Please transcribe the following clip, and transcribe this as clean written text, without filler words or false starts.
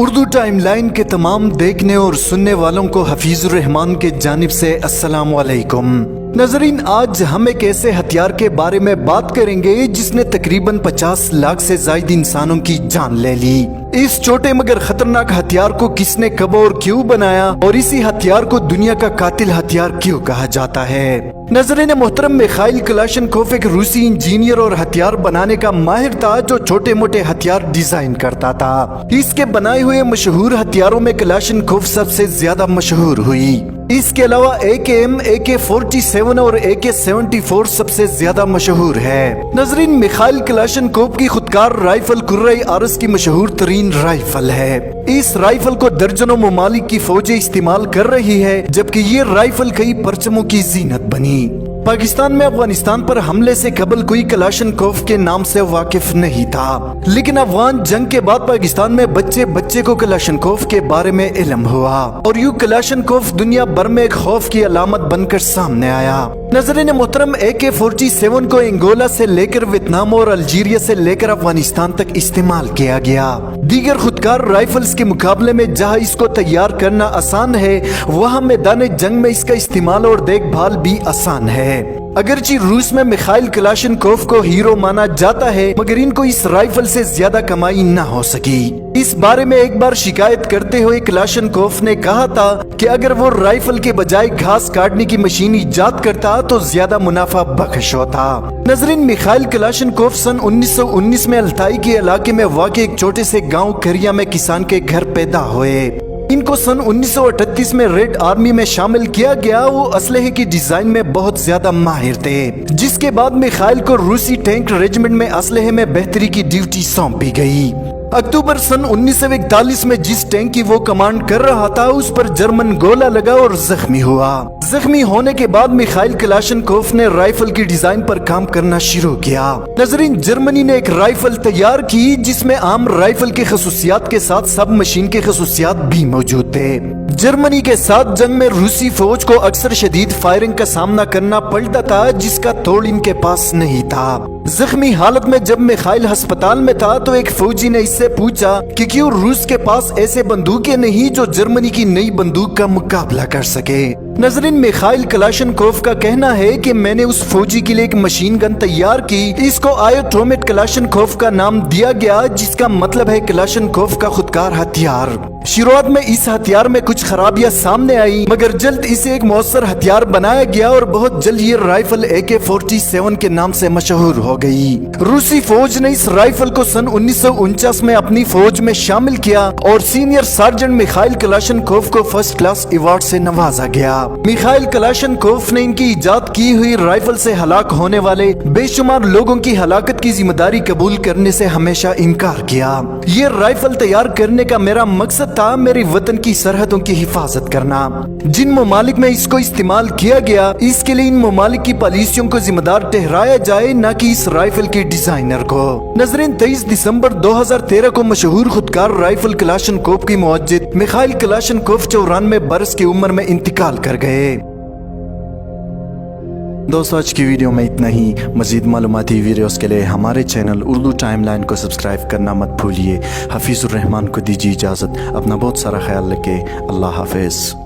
Urdu time line کے تمام دیکھنے اور سننے والوں کو حفیظ الرحمان کے جانب سے السلام علیکم۔ ناظرین، آج ہم ایک ایسے ہتھیار کے بارے میں بات کریں گے جس نے تقریباً 50 لاکھ سے زائد انسانوں کی جان لے لی۔ اس چھوٹے مگر خطرناک ہتھیار کو کس نے کب اور کیوں بنایا، اور اسی ہتھیار کو دنیا کا قاتل ہتھیار کیوں کہا جاتا ہے؟ ناظرین محترم، میخائیل کلاشنکوف ایک روسی انجینئر اور ہتھیار بنانے کا ماہر تھا جو چھوٹے موٹے ہتھیار ڈیزائن کرتا تھا۔ اس کے بنائے ہوئے مشہور ہتھیاروں میں کلاشنکوف سب سے زیادہ مشہور ہوئی۔ اس کے علاوہ AKM، AK-47 اور AK-74 سب سے زیادہ مشہور ہے۔ ناظرین، میخائیل کلاشنکوف کی خودکار رائفل کرۂ ارس کی مشہور ترین رائفل ہے۔ اس رائفل کو درجنوں ممالک کی فوجیں استعمال کر رہی ہے، جبکہ یہ رائفل کئی پرچموں کی زینت بنی۔ پاکستان میں افغانستان پر حملے سے قبل کوئی کلاشنکوف کے نام سے واقف نہیں تھا، لیکن افغان جنگ کے بعد پاکستان میں بچے بچے کو کلاشنکوف کے بارے میں علم ہوا، اور یوں کلاشنکوف دنیا بھر میں ایک خوف کی علامت بن کر سامنے آیا۔ ناظرین محترم، AK-47 کو انگولا سے لے کر ویتنام اور الجیریا سے لے کر افغانستان تک استعمال کیا گیا۔ دیگر خودکار رائفلز کے مقابلے میں جہاں اس کو تیار کرنا آسان ہے، وہاں میدان جنگ میں اس کا استعمال اور دیکھ بھال بھی آسان ہے۔ اگرچہ روس میں میخائیل کلاشنکوف کو ہیرو مانا جاتا ہے، مگر ان کو اس رائفل سے زیادہ کمائی نہ ہو سکی۔ اس بارے میں ایک بار شکایت کرتے ہوئے کلاشنکوف نے کہا تھا کہ اگر وہ رائفل کے بجائے گھاس کاٹنے کی مشین ایجاد کرتا تو زیادہ منافع بخش ہوتا۔ ناظرین، میخائیل کلاشنکوف سن 1919 میں التائی کے علاقے میں واقع ایک چھوٹے سے گاؤں کریا میں کسان کے گھر پیدا ہوئے۔ ان کو سن 1938 میں ریڈ آرمی میں شامل کیا گیا۔ وہ اسلحے کی ڈیزائن میں بہت زیادہ ماہر تھے، جس کے بعد میخائیل کو روسی ٹینک ریجمنٹ میں اسلحے میں بہتری کی ڈیوٹی سونپی گئی۔ اکتوبر سن 1941 میں جس ٹینک کی وہ کمانڈ کر رہا تھا، اس پر جرمن گولہ لگا اور زخمی ہوا۔ زخمی ہونے کے بعد میخائیل کلاشنکوف نے رائفل کی ڈیزائن پر کام کرنا شروع کیا۔ ناظرین، جرمنی نے ایک رائفل تیار کی جس میں عام رائفل کے خصوصیات کے ساتھ سب مشین کے خصوصیات بھی موجود تھے۔ جرمنی کے ساتھ جنگ میں روسی فوج کو اکثر شدید فائرنگ کا سامنا کرنا پڑتا تھا، جس کا توڑ ان کے پاس نہیں تھا۔ زخمی حالت میں جب میخائیل ہسپتال میں تھا تو ایک فوجی نے اس سے پوچھا کہ کیوں روس کے پاس ایسے بندوقیں نہیں جو جرمنی کی نئی بندوق کا مقابلہ کر سکے۔ ناظرین، میخائیل کلاشنکوف کا کہنا ہے کہ میں نے اس فوجی کے لیے ایک مشین گن تیار کی۔ اس کو آیوٹومیٹ کلاشنکوف کا نام دیا گیا، جس کا مطلب ہے کلاشنکوف کا خودکار ہتھیار۔ شروعات میں اس ہتھیار میں کچھ خرابیاں سامنے آئی، مگر جلد اسے ایک مؤثر ہتھیار بنایا گیا اور بہت جلد یہ رائفل AK-47 کے نام سے مشہور ہو گئی۔ روسی فوج نے اس رائفل کو سن 1949 میں اپنی فوج میں شامل کیا اور سینئر سارجنٹ میخائیل کلاشنکوف کو فرسٹ کلاس ایوارڈ سے نوازا گیا۔ میخائیل کلاشنکوف نے ان کی ایجاد کی ہوئی رائفل سے ہلاک ہونے والے بے شمار لوگوں کی ہلاکت کی ذمہ داری قبول کرنے سے ہمیشہ انکار کیا۔ یہ رائفل تیار کرنے کا میرا مقصد تھا میری وطن کی سرحدوں کی حفاظت کرنا۔ جن ممالک میں اس کو استعمال کیا گیا، اس کے لیے ان ممالک کی پالیسیوں کو ذمہ دار ٹھہرایا جائے، نہ کہ اس رائفل کے ڈیزائنر کو۔ ناظرین، 23 دسمبر 2013 کو مشہور خودکار رائفل کلاشنکوف کی موجد میخائیل کلاشنکوف 94 برس کی عمر میں انتقال کر گئے۔ دوستو، آج کی ویڈیو میں اتنا ہی۔ مزید معلوماتی ویڈیوز کے لیے ہمارے چینل اردو ٹائم لائن کو سبسکرائب کرنا مت بھولیے۔ حفیظ الرحمان کو دیجیے اجازت۔ اپنا بہت سارا خیال رکھیں۔ اللہ حافظ۔